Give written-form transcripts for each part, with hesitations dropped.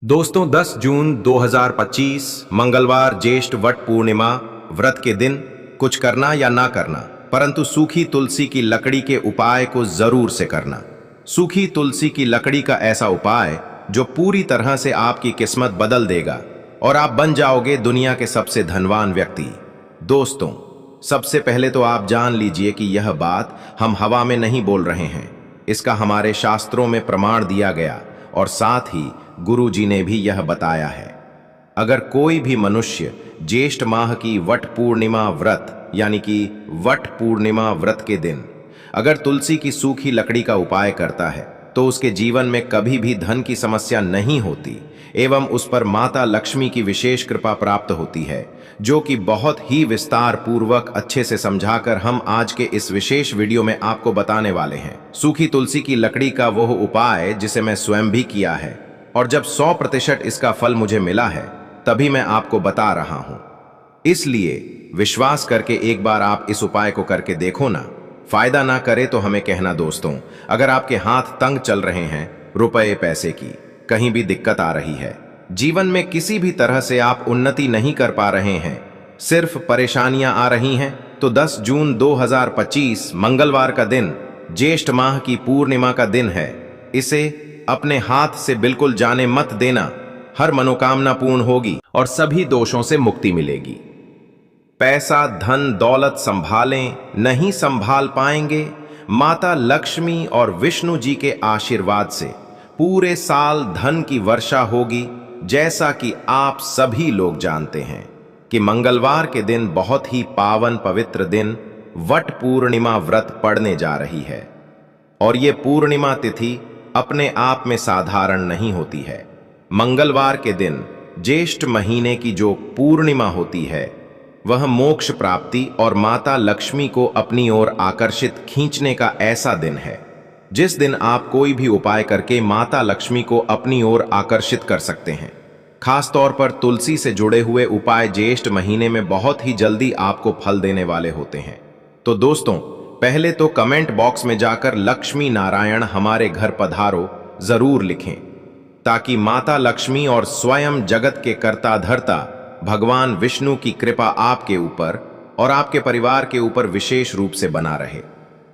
दोस्तों 10 जून 2025 मंगलवार ज्येष्ठ वट पूर्णिमा व्रत के दिन कुछ करना या ना करना, परंतु सूखी तुलसी की लकड़ी के उपाय को जरूर से करना। सूखी तुलसी की लकड़ी का ऐसा उपाय जो पूरी तरह से आपकी किस्मत बदल देगा और आप बन जाओगे दुनिया के सबसे धनवान व्यक्ति। दोस्तों, सबसे पहले तो आप जान लीजिए कि यह बात हम हवा में नहीं बोल रहे हैं। इसका हमारे शास्त्रों में प्रमाण दिया गया और साथ ही गुरु जी ने भी यह बताया है। अगर कोई भी मनुष्य ज्येष्ठ माह की वट पूर्णिमा व्रत यानी कि वट पूर्णिमा व्रत के दिन अगर तुलसी की सूखी लकड़ी का उपाय करता है तो उसके जीवन में कभी भी धन की समस्या नहीं होती एवं उस पर माता लक्ष्मी की विशेष कृपा प्राप्त होती है, जो कि बहुत ही विस्तार पूर्वक अच्छे से समझाकर हम आज के इस विशेष वीडियो में आपको बताने वाले हैं। सूखी तुलसी की लकड़ी का वह उपाय जिसे मैं स्वयं भी किया है और जब 100% इसका फल मुझे मिला है तभी मैं आपको बता रहा हूं। इसलिए विश्वास करके एक बार आप इस उपाय को करके देखो ना। फायदा ना करे तो हमें कहना। दोस्तों, अगर आपके हाथ तंग चल रहे हैं, रुपए पैसे की कहीं भी दिक्कत आ रही है, जीवन में किसी भी तरह से आप उन्नति नहीं कर पा रहे हैं, सिर्फ परेशानियां आ रही हैं, तो 10 जून 2025 मंगलवार का दिन ज्येष्ठ माह की पूर्णिमा का दिन है। इसे अपने हाथ से बिल्कुल जाने मत देना। हर मनोकामना पूर्ण होगी और सभी दोषों से मुक्ति मिलेगी। पैसा धन दौलत संभालें नहीं संभाल पाएंगे, माता लक्ष्मी और विष्णु जी के आशीर्वाद से पूरे साल धन की वर्षा होगी। जैसा कि आप सभी लोग जानते हैं कि मंगलवार के दिन बहुत ही पावन पवित्र दिन वट पूर्णिमा व्रत पड़ने जा रही है और ये पूर्णिमा तिथि अपने आप में साधारण नहीं होती है। मंगलवार के दिन ज्येष्ठ महीने की जो पूर्णिमा होती है वह मोक्ष प्राप्ति और माता लक्ष्मी को अपनी ओर आकर्षित खींचने का ऐसा दिन है जिस दिन आप कोई भी उपाय करके माता लक्ष्मी को अपनी ओर आकर्षित कर सकते हैं। खास तौर पर तुलसी से जुड़े हुए उपाय ज्येष्ठ महीने में बहुत ही जल्दी आपको फल देने वाले होते हैं। तो दोस्तों, पहले तो कमेंट बॉक्स में जाकर लक्ष्मी नारायण हमारे घर पधारो जरूर लिखें, ताकि माता लक्ष्मी और स्वयं जगत के कर्ता धर्ता भगवान विष्णु की कृपा आपके ऊपर और आपके परिवार के ऊपर विशेष रूप से बना रहे।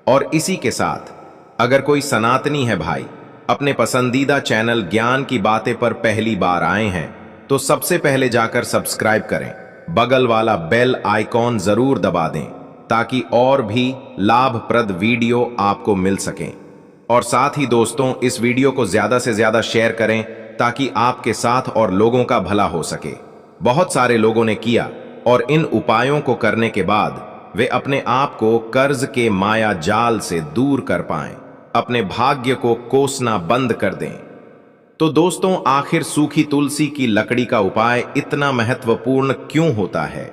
और इसी के साथ अगर कोई सनातनी है भाई, अपने पसंदीदा चैनल ज्ञान की बातें पर पहली बार आए हैं, तो सबसे पहले जाकर सब्सक्राइब करें, बगल वाला बेल आइकॉन जरूर दबा दें ताकि और भी लाभप्रद वीडियो आपको मिल सकें। और साथ ही दोस्तों, इस वीडियो को ज्यादा से ज्यादा शेयर करें ताकि आपके साथ और लोगों का भला हो सके। बहुत सारे लोगों ने किया और इन उपायों को करने के बाद वे अपने आप को कर्ज के माया जाल से दूर कर पाएं, अपने भाग्य को कोसना बंद कर दें। तो दोस्तों, आखिर सूखी तुलसी की लकड़ी का उपाय इतना महत्वपूर्ण क्यों होता है,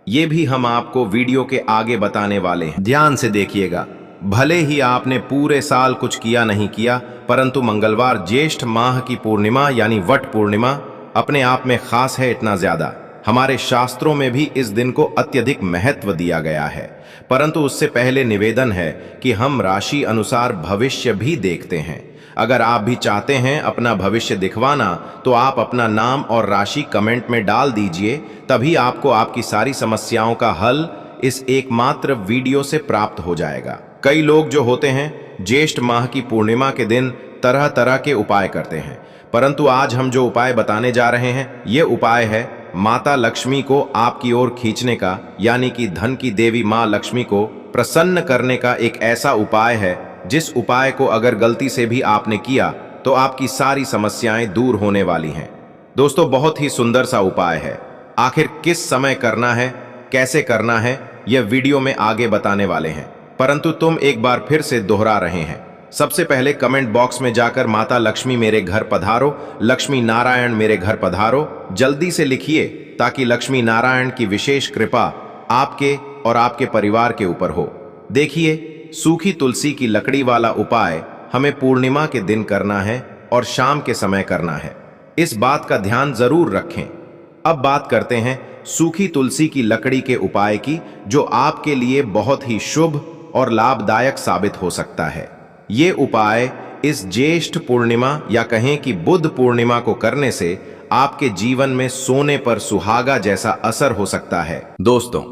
ये भी हम आपको वीडियो के आगे बताने वाले हैं। ध्यान से देखिएगा। भले ही आपने पूरे साल कुछ किया नहीं किया, परंतु मंगलवार ज्येष्ठ माह की पूर्णिमा यानी वट पूर्णिमा अपने आप में खास है इतना ज्यादा। हमारे शास्त्रों में भी इस दिन को अत्यधिक महत्व दिया गया है, परंतु उससे पहले निवेदन है कि हम राशि अनुसार भविष्य भी देखते हैं। अगर आप भी चाहते हैं अपना भविष्य दिखवाना, तो आप अपना नाम और राशि कमेंट में डाल दीजिए, तभी आपको आपकी सारी समस्याओं का हल इस एकमात्र वीडियो से प्राप्त हो जाएगा। कई लोग जो होते हैं ज्येष्ठ माह की पूर्णिमा के दिन तरह तरह के उपाय करते हैं, परंतु आज हम जो उपाय बताने जा रहे हैं ये उपाय है माता लक्ष्मी को आपकी ओर खींचने का, यानी कि धन की देवी मां लक्ष्मी को प्रसन्न करने का एक ऐसा उपाय है जिस उपाय को अगर गलती से भी आपने किया तो आपकी सारी समस्याएं दूर होने वाली हैं। दोस्तों, बहुत ही सुंदर सा उपाय है। आखिर किस समय करना है, कैसे करना है, यह वीडियो में आगे बताने वाले हैं, परंतु तुम एक बार फिर से दोहरा रहे हैं। सबसे पहले कमेंट बॉक्स में जाकर माता लक्ष्मी मेरे घर पधारो, लक्ष्मी नारायण मेरे घर पधारो जल्दी से लिखिए, ताकि लक्ष्मी नारायण की विशेष कृपा आपके और आपके परिवार के ऊपर हो। देखिए, सूखी तुलसी की लकड़ी वाला उपाय हमें पूर्णिमा के दिन करना है और शाम के समय करना है। इस बात का ध्यान जरूर रखें। अब बात करते हैं सूखी तुलसी की लकड़ी के उपाय की, जो आपके लिए बहुत ही शुभ और लाभदायक साबित हो सकता है। ये उपाय इस ज्येष्ठ पूर्णिमा या कहें कि बुद्ध पूर्णिमा को करने से आपके जीवन में सोने पर सुहागा जैसा असर हो सकता है। दोस्तों,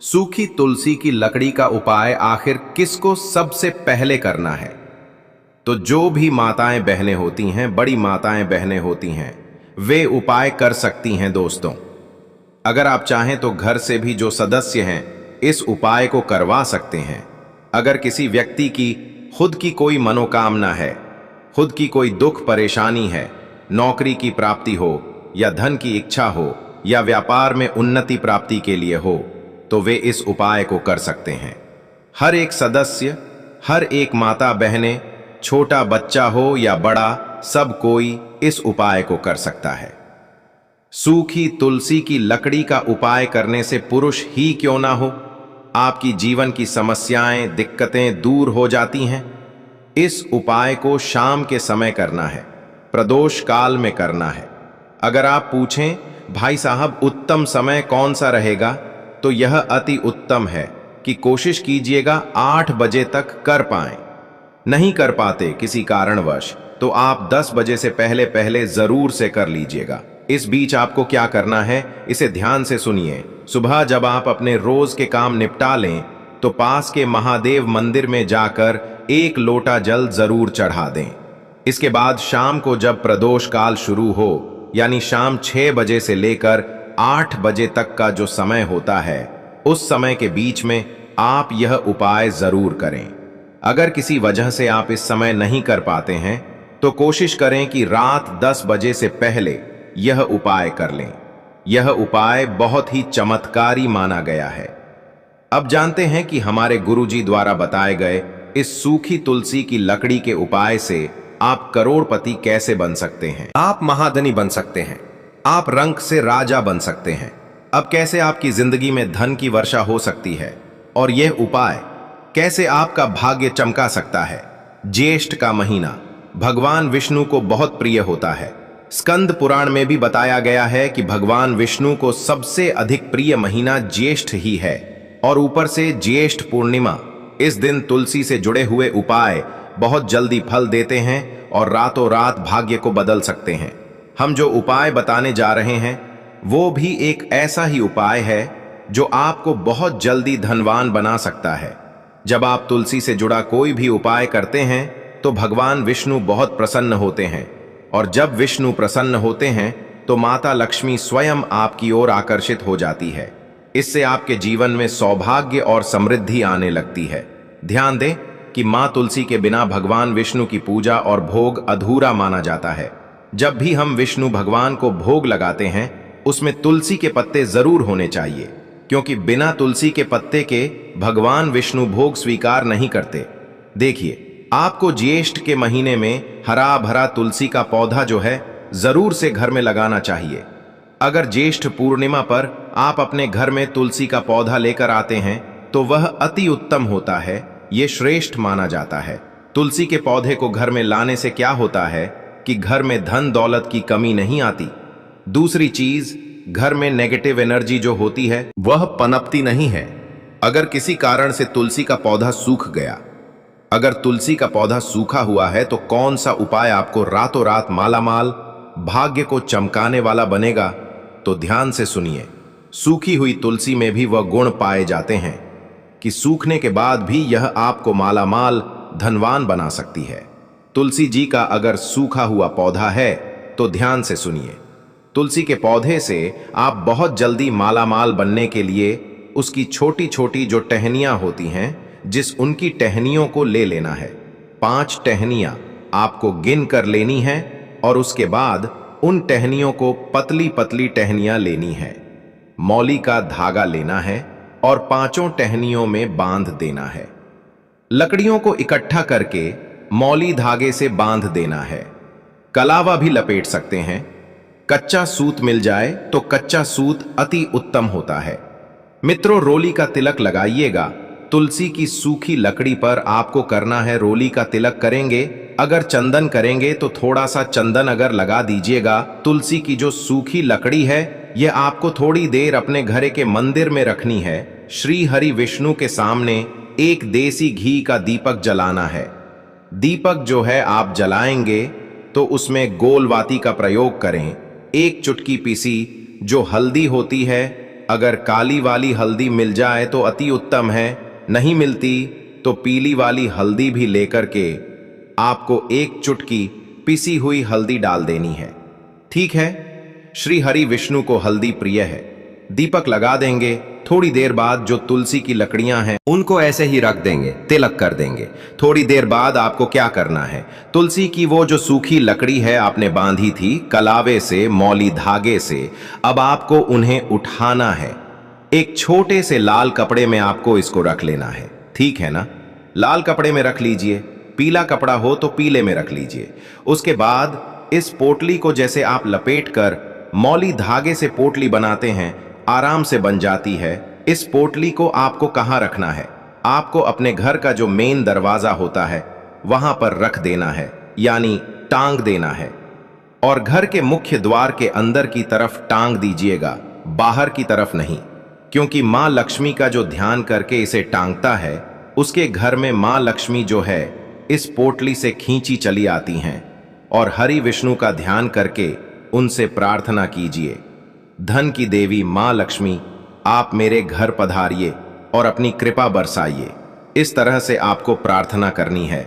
सूखी तुलसी की लकड़ी का उपाय आखिर किसको सबसे पहले करना है? तो जो भी माताएं बहनें होती हैं, बड़ी माताएं बहनें होती हैं, वे उपाय कर सकती हैं। दोस्तों, अगर आप चाहें तो घर से भी जो सदस्य हैं इस उपाय को करवा सकते हैं। अगर किसी व्यक्ति की खुद की कोई मनोकामना है, खुद की कोई दुख परेशानी है, नौकरी की प्राप्ति हो या धन की इच्छा हो या व्यापार में उन्नति प्राप्ति के लिए हो, तो वे इस उपाय को कर सकते हैं। हर एक सदस्य, हर एक माता बहनें, छोटा बच्चा हो या बड़ा, सब कोई इस उपाय को कर सकता है। सूखी तुलसी की लकड़ी का उपाय करने से पुरुष ही क्यों ना हो, आपकी जीवन की समस्याएं, दिक्कतें दूर हो जाती हैं। इस उपाय को शाम के समय करना है, प्रदोष काल में करना है। अगर आप पूछें भाई साहब उत्तम समय कौन सा रहेगा, तो यह अति उत्तम है कि कोशिश कीजिएगा 8 बजे तक कर पाएं। नहीं कर पाते किसी कारणवश, तो आप 10 बजे से पहले पहले जरूर से कर लीजिएगा। इस बीच आपको क्या करना है, इसे ध्यान से सुनिए। सुबह जब आप अपने रोज के काम निपटा लें, तो पास के महादेव मंदिर में जाकर 1 लोटा जल जरूर चढ़ा दें। इसके बाद शाम को जब प्रदोष काल शुरू हो, यानी शाम 6 बजे से लेकर 8 बजे तक का जो समय होता है, उस समय के बीच में आप यह उपाय जरूर करें। अगर किसी वजह से आप इस समय नहीं कर पाते हैं, तो कोशिश करें कि रात 10 बजे से पहले यह उपाय कर लें। यह उपाय बहुत ही चमत्कारी माना गया है। अब जानते हैं कि हमारे गुरुजी द्वारा बताए गए इस सूखी तुलसी की लकड़ी के उपाय से आप करोड़पति कैसे बन सकते हैं, आप महाधनी बन सकते हैं, आप रंक से राजा बन सकते हैं। अब कैसे आपकी जिंदगी में धन की वर्षा हो सकती है, और यह उपाय कैसे आपका भाग्य चमका सकता है। ज्येष्ठ का महीना भगवान विष्णु को बहुत प्रिय होता है। स्कंद पुराण में भी बताया गया है कि भगवान विष्णु को सबसे अधिक प्रिय महीना ज्येष्ठ ही है, और ऊपर से ज्येष्ठ पूर्णिमा। इस दिन तुलसी से जुड़े हुए उपाय बहुत जल्दी फल देते हैं और रातों रात भाग्य को बदल सकते हैं। हम जो उपाय बताने जा रहे हैं वो भी एक ऐसा ही उपाय है जो आपको बहुत जल्दी धनवान बना सकता है। जब आप तुलसी से जुड़ा कोई भी उपाय करते हैं तो भगवान विष्णु बहुत प्रसन्न होते हैं, और जब विष्णु प्रसन्न होते हैं तो माता लक्ष्मी स्वयं आपकी ओर आकर्षित हो जाती है। इससे आपके जीवन में सौभाग्य और समृद्धि आने लगती है। ध्यान दें कि मां तुलसी के बिना भगवान विष्णु की पूजा और भोग अधूरा माना जाता है। जब भी हम विष्णु भगवान को भोग लगाते हैं, उसमें तुलसी के पत्ते जरूर होने चाहिए, क्योंकि बिना तुलसी के पत्ते के भगवान विष्णु भोग स्वीकार नहीं करते। देखिए, आपको ज्येष्ठ के महीने में हरा भरा तुलसी का पौधा जो है जरूर से घर में लगाना चाहिए। अगर ज्येष्ठ पूर्णिमा पर आप अपने घर में तुलसी का पौधा लेकर आते हैं तो वह अति उत्तम होता है, ये श्रेष्ठ माना जाता है। तुलसी के पौधे को घर में लाने से क्या होता है कि घर में धन दौलत की कमी नहीं आती। दूसरी चीज, घर में नेगेटिव एनर्जी जो होती है वह पनपती नहीं है। अगर किसी कारण से तुलसी का पौधा सूख गया, अगर तुलसी का पौधा सूखा हुआ है, तो कौन सा उपाय आपको रातों रात मालामाल, भाग्य को चमकाने वाला बनेगा? तो ध्यान से सुनिए। सूखी हुई तुलसी में भी वह गुण पाए जाते हैं कि सूखने के बाद भी यह आपको मालामाल, धनवान बना सकती है। तुलसी जी का अगर सूखा हुआ पौधा है तो ध्यान से सुनिए। तुलसी के पौधे से आप बहुत जल्दी मालामाल बनने के लिए उसकी छोटी छोटी जो टहनियां होती हैं, जिस उनकी टहनियों को ले लेना है। 5 टहनियां आपको गिन कर लेनी है, और उसके बाद उन टहनियों को पतली पतली टहनियां लेनी है। मौली का धागा लेना है और 5 टहनियों में बांध देना है। लकड़ियों को इकट्ठा करके मौली धागे से बांध देना है। कलावा भी लपेट सकते हैं। कच्चा सूत मिल जाए तो कच्चा सूत अति उत्तम होता है। मित्रों, रोली का तिलक लगाइएगा। तुलसी की सूखी लकड़ी पर आपको करना है रोली का तिलक। करेंगे अगर चंदन करेंगे तो थोड़ा सा चंदन अगर लगा दीजिएगा। तुलसी की जो सूखी लकड़ी है यह आपको थोड़ी देर अपने घर के मंदिर में रखनी है। श्री हरि विष्णु के सामने एक देसी घी का दीपक जलाना है। दीपक जो है आप जलाएंगे तो उसमें गोलवाती का प्रयोग करें। एक चुटकी पीसी जो हल्दी होती है, अगर काली वाली हल्दी मिल जाए तो अति उत्तम है, नहीं मिलती तो पीली वाली हल्दी भी लेकर के आपको एक चुटकी पिसी हुई हल्दी डाल देनी है। ठीक है। श्री हरि विष्णु को हल्दी प्रिय है। दीपक लगा देंगे। थोड़ी देर बाद जो तुलसी की लकड़ियां हैं उनको ऐसे ही रख देंगे, तिलक कर देंगे। थोड़ी देर बाद आपको क्या करना है, तुलसी की वो जो सूखी लकड़ी है आपने बांधी थी कलावे से, मौली धागे से, अब आपको उन्हें उठाना है। एक छोटे से लाल कपड़े में आपको इसको रख लेना है। ठीक है ना। लाल कपड़े में रख लीजिए, पीला कपड़ा हो तो पीले में रख लीजिए। उसके बाद इस पोटली को जैसे आप लपेट कर मौली धागे से पोटली बनाते हैं, आराम से बन जाती है। इस पोटली को आपको कहाँ रखना है, आपको अपने घर का जो मेन दरवाजा होता है वहां पर रख देना है, यानी टांग देना है। और घर के मुख्य द्वार के अंदर की तरफ टांग दीजिएगा, बाहर की तरफ नहीं, क्योंकि मां लक्ष्मी का जो ध्यान करके इसे टांगता है उसके घर में मां लक्ष्मी जो है इस पोटली से खींची चली आती हैं। और हरि विष्णु का ध्यान करके उनसे प्रार्थना कीजिए, धन की देवी मां लक्ष्मी आप मेरे घर पधारिए और अपनी कृपा बरसाइए। इस तरह से आपको प्रार्थना करनी है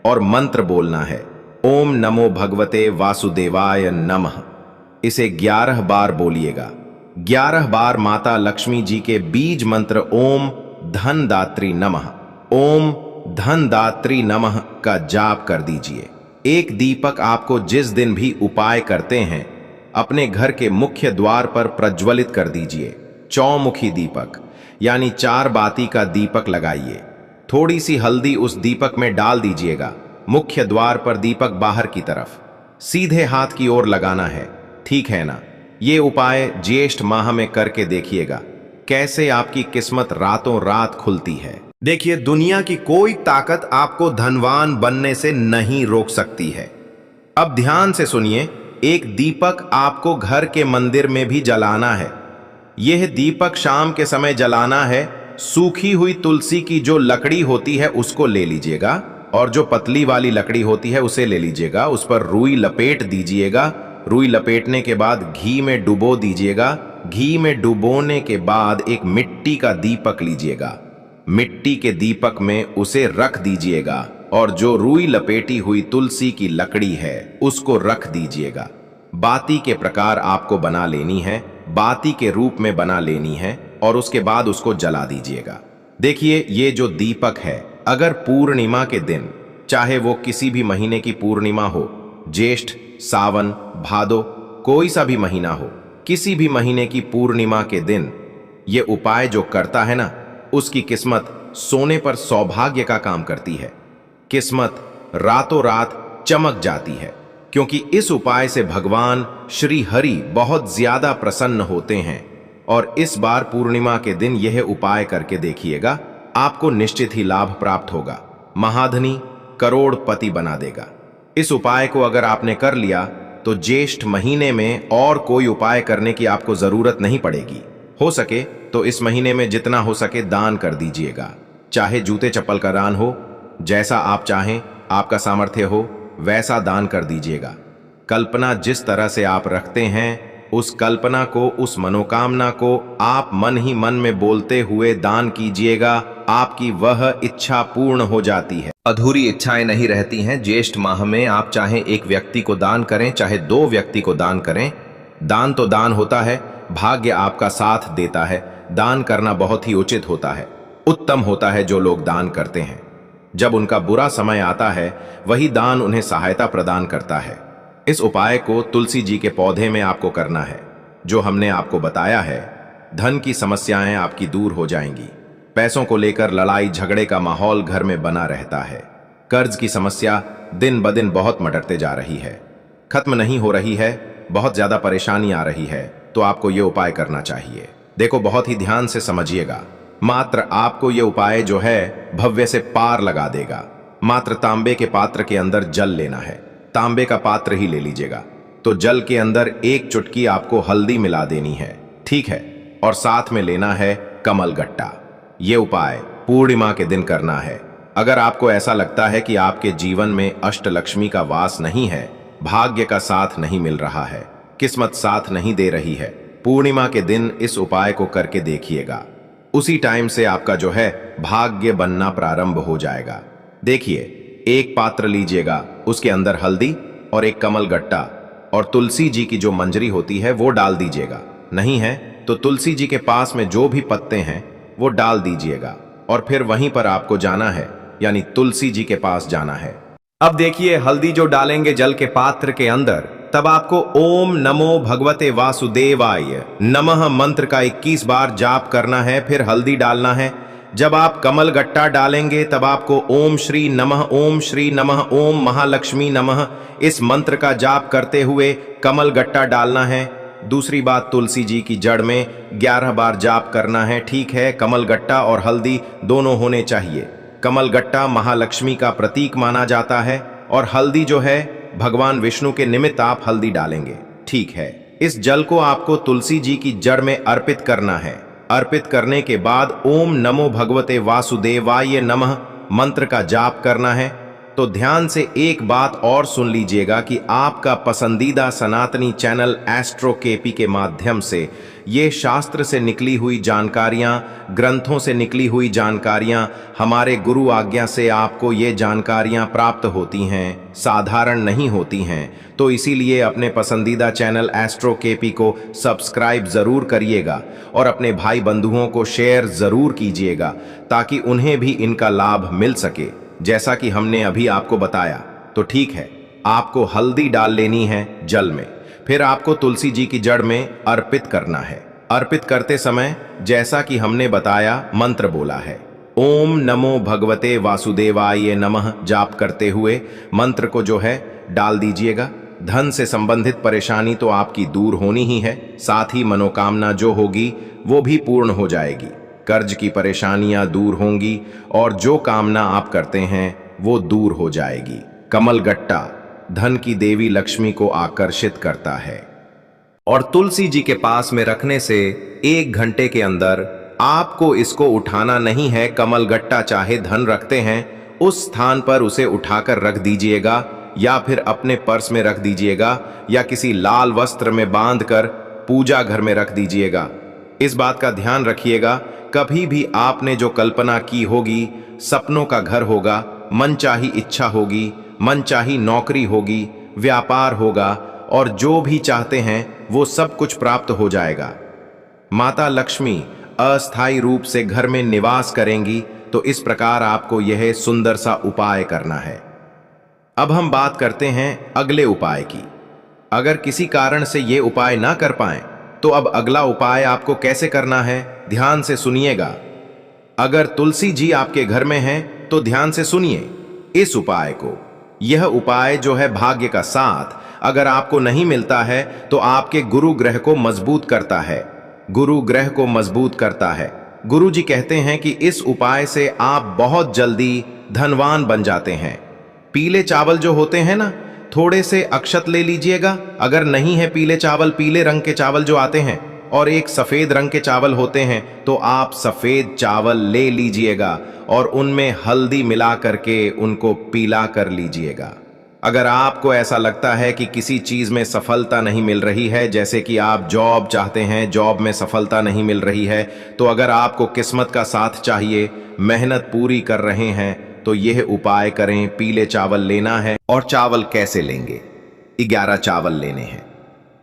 और मंत्र बोलना है, ओम नमो भगवते वासुदेवाय नमः। इसे 11 बार बोलिएगा। 11 बार माता लक्ष्मी जी के बीज मंत्र ओम धन दात्री नमः, ओम धन दात्री नमः का जाप कर दीजिए। एक दीपक आपको जिस दिन भी उपाय करते हैं अपने घर के मुख्य द्वार पर प्रज्वलित कर दीजिए। चौमुखी दीपक यानी 4 बाती का दीपक लगाइए। थोड़ी सी हल्दी उस दीपक में डाल दीजिएगा। मुख्य द्वार पर दीपक बाहर की तरफ सीधे हाथ की ओर लगाना है। ठीक है ना। ये उपाय ज्येष्ठ माह में करके देखिएगा, कैसे आपकी किस्मत रातों रात खुलती है। देखिए, दुनिया की कोई ताकत आपको धनवान बनने से नहीं रोक सकती है। अब ध्यान से सुनिए, एक दीपक आपको घर के मंदिर में भी जलाना है। यह दीपक शाम के समय जलाना है। सूखी हुई तुलसी की जो लकड़ी होती है उसको ले लीजिएगा, और जो पतली वाली लकड़ी होती है उसे ले लीजिएगा। उस पर रुई लपेट दीजिएगा। रुई लपेटने के बाद घी में डुबो दीजिएगा। घी में डुबोने के बाद एक मिट्टी का दीपक लीजिएगा। मिट्टी के दीपक में उसे रख दीजिएगा और जो रुई लपेटी हुई तुलसी की लकड़ी है उसको रख दीजिएगा। बाती के प्रकार आपको बना लेनी है, बाती के रूप में बना लेनी है, और उसके बाद उसको जला दीजिएगा। देखिए, ये जो दीपक है, अगर पूर्णिमा के दिन, चाहे वो किसी भी महीने की पूर्णिमा हो, ज्येष्ठ, सावन, भादो, कोई सा भी महीना हो, किसी भी महीने की पूर्णिमा के दिन ये उपाय जो करता है ना, उसकी किस्मत सोने पर सौभाग्य का काम करती है। किस्मत रातों रात चमक जाती है, क्योंकि इस उपाय से भगवान श्री हरि बहुत ज्यादा प्रसन्न होते हैं। और इस बार पूर्णिमा के दिन यह उपाय करके देखिएगा, आपको निश्चित ही लाभ प्राप्त होगा। महाधनी, करोड़पति बना देगा। इस उपाय को अगर आपने कर लिया तो ज्येष्ठ महीने में और कोई उपाय करने की आपको जरूरत नहीं पड़ेगी। हो सके तो इस महीने में जितना हो सके दान कर दीजिएगा। चाहे जूते चप्पल का दान हो, जैसा आप चाहें, आपका सामर्थ्य हो वैसा दान कर दीजिएगा। कल्पना जिस तरह से आप रखते हैं, उस कल्पना को, उस मनोकामना को आप मन ही मन में बोलते हुए दान कीजिएगा। आपकी वह इच्छा पूर्ण हो जाती है। अधूरी इच्छाएं नहीं रहती हैं। ज्येष्ठ माह में आप चाहे एक व्यक्ति को दान करें, चाहे 2 व्यक्ति को दान करें, दान तो दान होता है। भाग्य आपका साथ देता है। दान करना बहुत ही उचित होता है, उत्तम होता है। जो लोग दान करते हैं, जब उनका बुरा समय आता है, वही दान उन्हें सहायता प्रदान करता है। इस उपाय को तुलसी जी के पौधे में आपको करना है। जो हमने आपको बताया है, धन की समस्याएं आपकी दूर हो जाएंगी। पैसों को लेकर लड़ाई झगड़े का माहौल घर में बना रहता है। कर्ज की समस्या दिन ब दिन बहुत मटरते जा रही है, खत्म नहीं हो रही है, बहुत ज्यादा परेशानी आ रही है। तो आपको ये उपाय करना चाहिए। देखो, बहुत ही ध्यान से समझिएगा। मात्र आपको ये उपाय जो है भव्य से पार लगा देगा। मात्र तांबे के पात्र के अंदर जल लेना है। तांबे का पात्र ही ले लीजिएगा। तो जल के अंदर 1 चुटकी आपको हल्दी मिला देनी है, ठीक है, और साथ में लेना है कमल गट्टा। ये उपाय पूर्णिमा के दिन करना है। अगर आपको ऐसा लगता है कि आपके जीवन में अष्टलक्ष्मी का वास नहीं है, भाग्य का साथ नहीं मिल रहा है, किस्मत साथ नहीं दे रही है, पूर्णिमा के दिन इस उपाय को करके देखिएगा। उसी टाइम से आपका जो है भाग्य बनना प्रारंभ हो जाएगा। देखिए, एक पात्र लीजिएगा, उसके अंदर हल्दी और एक कमल गट्टा और तुलसी जी की जो मंजरी होती है वो डाल दीजिएगा। नहीं है तो तुलसी जी के पास में जो भी पत्ते हैं वो डाल दीजिएगा और फिर वहीं पर आपको जाना है, यानी तुलसी जी के पास जाना है। अब देखिए, हल्दी जो डालेंगे जल के पात्र के अंदर, तब आपको ओम नमो भगवते वासुदेवाय नमः मंत्र का 21 बार जाप करना है, फिर हल्दी डालना है। जब आप कमल गट्टा डालेंगे तब आपको ओम श्री नमः ओम महालक्ष्मी नमः इस मंत्र का जाप करते हुए कमल गट्टा डालना है। दूसरी बात, तुलसी जी की जड़ में 11 बार जाप करना है। ठीक है, कमल गट्टा और हल्दी दोनों होने चाहिए। कमल गट्टा महालक्ष्मी का प्रतीक माना जाता है और हल्दी जो है भगवान विष्णु के निमित्त आप हल्दी डालेंगे। ठीक है, इस जल को आपको तुलसी जी की जड़ में अर्पित करना है। अर्पित करने के बाद ओम नमो भगवते वासुदेवाय नमः मंत्र का जाप करना है। तो ध्यान से एक बात और सुन लीजिएगा कि आपका पसंदीदा सनातनी चैनल एस्ट्रो केपी के माध्यम से ये शास्त्र से निकली हुई जानकारियां, ग्रंथों से निकली हुई जानकारियां, हमारे गुरु आज्ञा से आपको ये जानकारियां प्राप्त होती हैं, साधारण नहीं होती हैं। तो इसीलिए अपने पसंदीदा चैनल एस्ट्रो केपी को सब्सक्राइब ज़रूर करिएगा और अपने भाई बंधुओं को शेयर ज़रूर कीजिएगा ताकि उन्हें भी इनका लाभ मिल सके, जैसा कि हमने अभी आपको बताया। तो ठीक है, आपको हल्दी डाल लेनी है जल में, फिर आपको तुलसी जी की जड़ में अर्पित करना है। अर्पित करते समय जैसा कि हमने बताया मंत्र बोला है, ओम नमो भगवते वासुदेवाय नमः जाप करते हुए मंत्र को जो है डाल दीजिएगा। धन से संबंधित परेशानी तो आपकी दूर होनी ही है, साथ ही मनोकामना जो होगी वो भी पूर्ण हो जाएगी। कर्ज की परेशानियां दूर होंगी और जो कामना आप करते हैं वो दूर हो जाएगी। कमल गट्टा धन की देवी लक्ष्मी को आकर्षित करता है और तुलसी जी के पास में रखने से 1 घंटे के अंदर आपको इसको उठाना नहीं है। कमल गट्टा चाहे धन रखते हैं उस स्थान पर उसे उठाकर रख दीजिएगा या फिर अपने पर्स में रख दीजिएगा या किसी लाल वस्त्र में बांधकर पूजा घर में रख दीजिएगा। इस बात का ध्यान रखिएगा, कभी भी आपने जो कल्पना की होगी, सपनों का घर होगा, मनचाही इच्छा होगी, मनचाही नौकरी होगी, व्यापार होगा और जो भी चाहते हैं वो सब कुछ प्राप्त हो जाएगा। माता लक्ष्मी अस्थायी रूप से घर में निवास करेंगी। तो इस प्रकार आपको यह सुंदर सा उपाय करना है। अब हम बात करते हैं अगले उपाय की। अगर किसी कारण से ये उपाय ना कर पाएं तो अब अगला उपाय आपको कैसे करना है, ध्यान से सुनिएगा। अगर तुलसी जी आपके घर में हैं तो ध्यान से सुनिए इस उपाय को। यह उपाय जो है भाग्य का साथ अगर आपको नहीं मिलता है तो आपके गुरु ग्रह को मजबूत करता है। गुरु ग्रह को मजबूत करता है। गुरु जी कहते हैं कि इस उपाय से आप बहुत जल्दी धनवान बन जाते हैं। पीले चावल जो होते हैं ना, थोड़े से अक्षत ले लीजिएगा। अगर नहीं है पीले चावल, पीले रंग के चावल जो आते हैं और एक सफेद रंग के चावल होते हैं, तो आप सफेद चावल ले लीजिएगा और उनमें हल्दी मिला करके उनको पीला कर लीजिएगा। अगर आपको ऐसा लगता है कि किसी चीज में सफलता नहीं मिल रही है, जैसे कि आप जॉब चाहते हैं, जॉब में सफलता नहीं मिल रही है, तो अगर आपको किस्मत का साथ चाहिए, मेहनत पूरी कर रहे हैं, तो यह उपाय करें। पीले चावल लेना है। और चावल कैसे लेंगे? 11 चावल लेने हैं,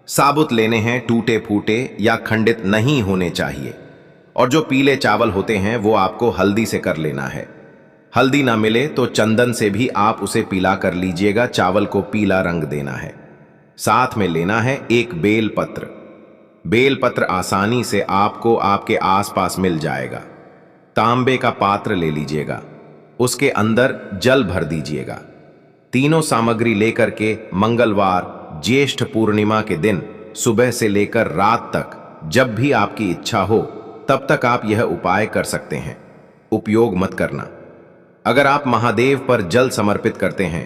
साबुत लेने हैं, टूटे फूटे या खंडित नहीं होने चाहिए। और जो पीले चावल होते हैं वो आपको हल्दी से कर लेना है। हल्दी ना मिले तो चंदन से भी आप उसे पीला कर लीजिएगा। चावल को पीला रंग देना है। साथ में लेना है एक बेल पत्र। बेल पत्र आसानी से आपको आपके आसपास मिल जाएगा। तांबे का पात्र ले लीजिएगा, उसके अंदर जल भर दीजिएगा। तीनों सामग्री लेकर के मंगलवार ज्येष्ठ पूर्णिमा के दिन सुबह से लेकर रात तक जब भी आपकी इच्छा हो तब तक आप यह उपाय कर सकते हैं। उपयोग मत करना। अगर आप महादेव पर जल समर्पित करते हैं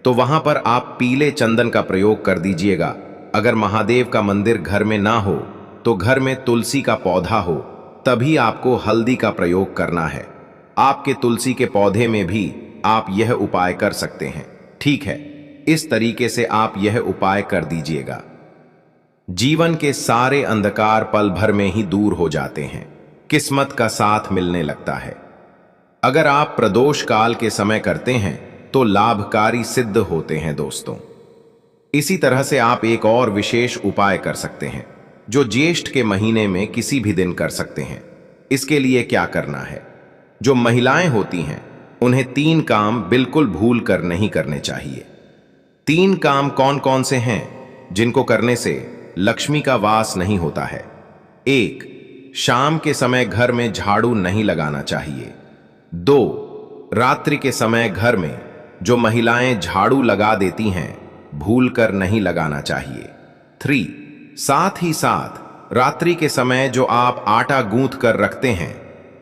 तो वहां पर आप पीले चंदन का प्रयोग कर दीजिएगा। अगर महादेव का मंदिर घर में ना हो तो घर में तुलसी का पौधा हो, तभी आपको हल्दी का प्रयोग करना है। आपके तुलसी के पौधे में भी आप यह उपाय कर सकते हैं। ठीक है, इस तरीके से आप यह उपाय कर दीजिएगा। जीवन के सारे अंधकार पल भर में ही दूर हो जाते हैं, किस्मत का साथ मिलने लगता है। अगर आप प्रदोष काल के समय करते हैं तो लाभकारी सिद्ध होते हैं दोस्तों। इसी तरह से आप एक और विशेष उपाय कर सकते हैं जो ज्येष्ठ के महीने में किसी भी दिन कर सकते हैं। इसके लिए क्या करना है, जो महिलाएं होती हैं उन्हें 3 काम बिल्कुल भूल कर नहीं करने चाहिए। 3 काम कौन कौन से हैं जिनको करने से लक्ष्मी का वास नहीं होता है? 1. शाम के समय घर में झाड़ू नहीं लगाना चाहिए। 2. रात्रि के समय घर में जो महिलाएं झाड़ू लगा देती हैं भूलकर नहीं लगाना चाहिए। 3. साथ ही साथ रात्रि के समय जो आप आटा गूंथ कर रखते हैं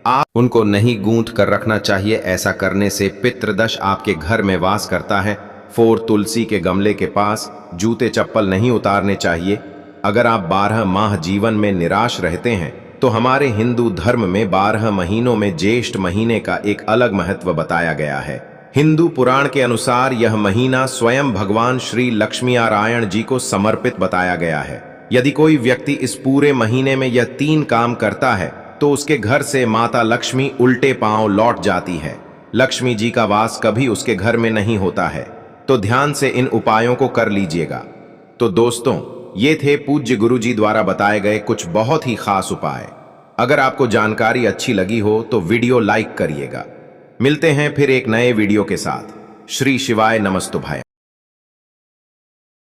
आप उनको नहीं गूंथ कर रखना चाहिए। ऐसा करने से पितृदश आपके घर में वास करता है। 4. तुलसी के गमले के पास जूते चप्पल नहीं उतारने चाहिए। अगर आप 12 माह जीवन में निराश रहते हैं तो हमारे हिंदू धर्म में 12 महीनों में ज्येष्ठ महीने का एक अलग महत्व बताया गया है। हिंदू पुराण के अनुसार यह महीना स्वयं भगवान श्री लक्ष्मी नारायण जी को समर्पित बताया गया है। यदि कोई व्यक्ति इस पूरे महीने में यह 3 काम करता है तो उसके घर से माता लक्ष्मी उल्टे पांव लौट जाती है। लक्ष्मी जी का वास कभी उसके घर में नहीं होता है। तो ध्यान से इन उपायों को कर लीजिएगा। तो दोस्तों, ये थे पूज्य गुरु जी द्वारा बताए गए कुछ बहुत ही खास उपाय। अगर आपको जानकारी अच्छी लगी हो तो वीडियो लाइक करिएगा। मिलते हैं फिर एक नए वीडियो के साथ। श्री शिवाय नमस्तुभ्यां।